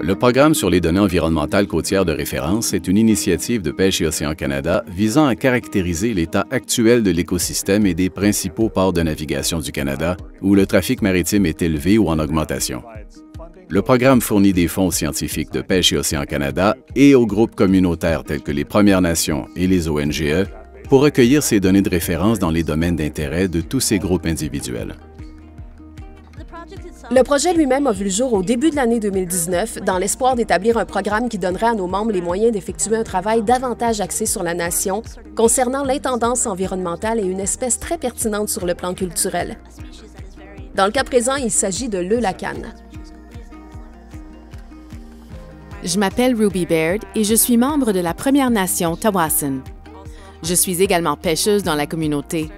Le programme sur les données environnementales côtières de référence est une initiative de Pêche et Océans Canada visant à caractériser l'état actuel de l'écosystème et des principaux ports de navigation du Canada où le trafic maritime est élevé ou en augmentation. Le programme fournit des fonds aux scientifiques de Pêche et Océans Canada et aux groupes communautaires tels que les Premières Nations et les ONGE pour recueillir ces données de référence dans les domaines d'intérêt de tous ces groupes individuels. Le projet lui-même a vu le jour au début de l'année 2019 dans l'espoir d'établir un programme qui donnerait à nos membres les moyens d'effectuer un travail davantage axé sur la nation concernant l'intendance environnementale et une espèce très pertinente sur le plan culturel. Dans le cas présent, il s'agit de l'eulacane. Je m'appelle Ruby Baird et je suis membre de la Première Nation Tsawwassen. Je suis également pêcheuse dans la communauté.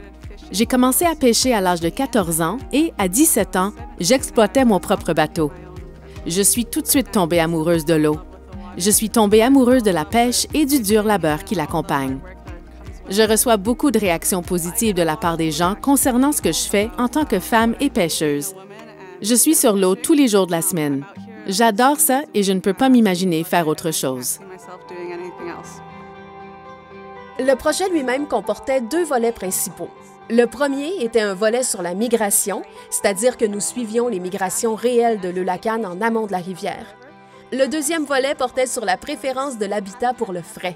J'ai commencé à pêcher à l'âge de 14 ans et, à 17 ans, j'exploitais mon propre bateau. Je suis tout de suite tombée amoureuse de l'eau. Je suis tombée amoureuse de la pêche et du dur labeur qui l'accompagne. Je reçois beaucoup de réactions positives de la part des gens concernant ce que je fais en tant que femme et pêcheuse. Je suis sur l'eau tous les jours de la semaine. J'adore ça et je ne peux pas m'imaginer faire autre chose. Le projet lui-même comportait deux volets principaux. Le premier était un volet sur la migration, c'est-à-dire que nous suivions les migrations réelles de l'eulacane en amont de la rivière. Le deuxième volet portait sur la préférence de l'habitat pour le frai.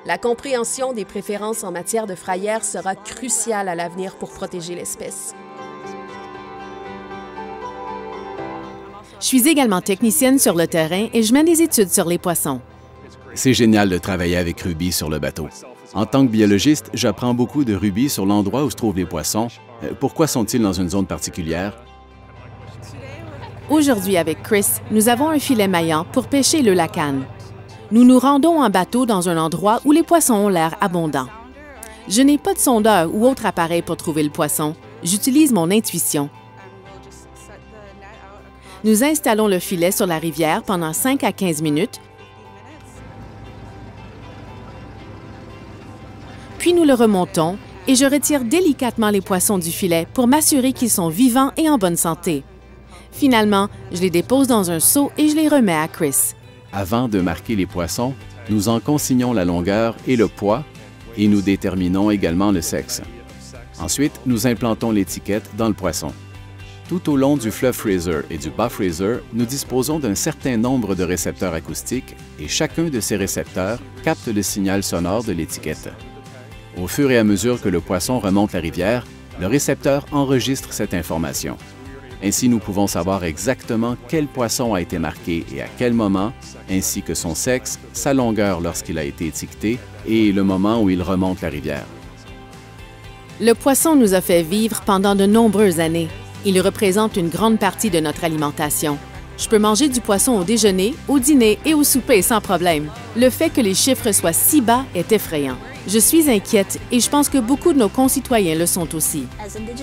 La compréhension des préférences en matière de frayère sera cruciale à l'avenir pour protéger l'espèce. Je suis également technicienne sur le terrain et je mène des études sur les poissons. C'est génial de travailler avec Ruby sur le bateau. En tant que biologiste, j'apprends beaucoup de Ruby sur l'endroit où se trouvent les poissons. Pourquoi sont-ils dans une zone particulière? Aujourd'hui, avec Chris, nous avons un filet maillant pour pêcher l'eulacane. Nous nous rendons en bateau dans un endroit où les poissons ont l'air abondants. Je n'ai pas de sondeur ou autre appareil pour trouver le poisson. J'utilise mon intuition. Nous installons le filet sur la rivière pendant 5 à 15 minutes, puis nous le remontons et je retire délicatement les poissons du filet pour m'assurer qu'ils sont vivants et en bonne santé. Finalement, je les dépose dans un seau et je les remets à Chris. Avant de marquer les poissons, nous en consignons la longueur et le poids et nous déterminons également le sexe. Ensuite, nous implantons l'étiquette dans le poisson. Tout au long du fleuve Fraser et du bas Fraser, nous disposons d'un certain nombre de récepteurs acoustiques et chacun de ces récepteurs capte le signal sonore de l'étiquette. Au fur et à mesure que le poisson remonte la rivière, le récepteur enregistre cette information. Ainsi, nous pouvons savoir exactement quel poisson a été marqué et à quel moment, ainsi que son sexe, sa longueur lorsqu'il a été étiqueté et le moment où il remonte la rivière. Le poisson nous a fait vivre pendant de nombreuses années. Il représente une grande partie de notre alimentation. Je peux manger du poisson au déjeuner, au dîner et au souper sans problème. Le fait que les chiffres soient si bas est effrayant. Je suis inquiète et je pense que beaucoup de nos concitoyens le sont aussi.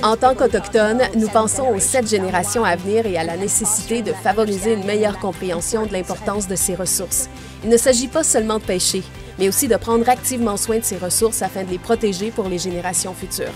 En tant qu'Autochtones, nous pensons aux 7 générations à venir et à la nécessité de favoriser une meilleure compréhension de l'importance de ces ressources. Il ne s'agit pas seulement de pêcher, mais aussi de prendre activement soin de ces ressources afin de les protéger pour les générations futures.